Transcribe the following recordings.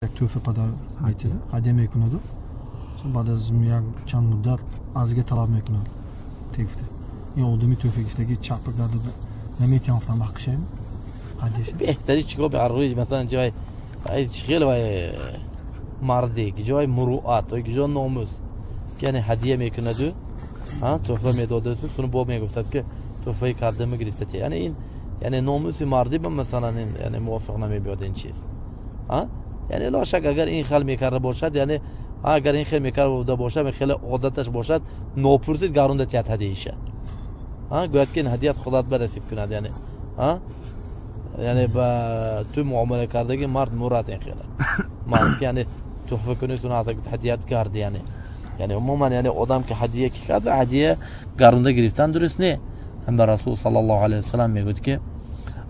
توفه پدر میتیره هدیه میکنه دو بعد از یک چند مدت ازگه طلب میکنه تیفته این آدمی توفه گشتگی چپ داده نمیتونم فهم حقشه هدیهش بهتری چیکار به روی مثلا جای خیلی وای مردی جای مروءات و جای ناموس یعنی هدیه میکنه دو ها توفه میداده تو سونو باب میگفتد که توفه کرده میگرفته یعنی این یعنی ناموس مردی به مثلا این یعنی موافق نمیبود این چیز ها یعنی لا شک اگر این خیلی میکرده باشد یعنی اگر این خیلی میکرده باشد خیلی عادتش باشد نوپرسید گاروند تیات هدیهشه ها گوید که این هدیهت خودت برسید کند یعنی ها یعنی با تو معامله کردگی مرد مراد این خیلی مرد که یعنی تحفه کنی تو نهاد هدیهت کرد یعنی عموما یعنی آدم که هدیه کی کرد هدیه گارونده گرفتن درست نه هم رسول صلی الله علیه و سلم میگه که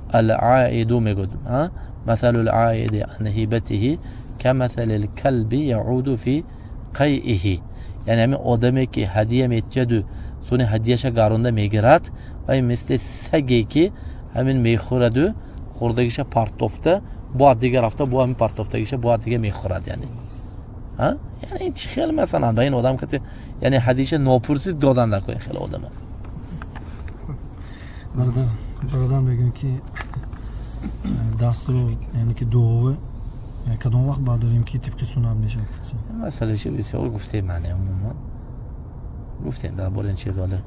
العائد میگه ها مثل العائد عن هبته كمثل الكلب يعود في قيئه یعنی همین آدمی که هدیه میتید سون هدیهش گارونده میگیرد و مثل سگی که همین میخورد و خوردگیش پارتوفته بعد دیگه رفته با همین پارتوفتگیش بعد دیگه میخورد یعنی ها یعنی این خیلی مثلا با این آدم که یعنی هدیهش ناپرسید دادن نکنه خیلی آدمه برادر میگن که دست رو یعنی که دوه کدام وقت بعد داریم که طبق سنت میشه مسئله چه بسیار گفتیم معنی عموما گفتیم در باره این چیز حالا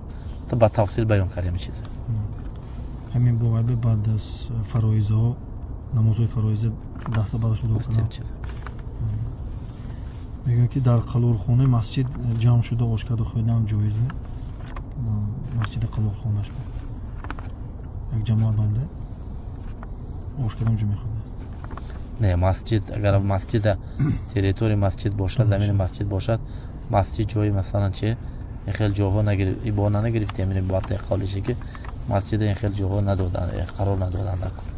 تو با تفصیل بیان کردیم چیز همین بوابه بعد از فرایض ها نمازهای فرایض دست براش دو گفتیم چیز میگن که در قلورخانه مسجد جمع شده آشکار خوردن جایزه مسجد قلورخانهش بود یک جماعت بنده آشکارم جمع خورده نه مسجد اگر مسجد تریتوری مسجد باشد زمین مسجد باشد مسجد جایی مثلا چه خیلی جاها نگرفت ایبانا نگرفت یعنی باید قولشی که مسجد این خیلی جاها ندادن قرار ندادن نکن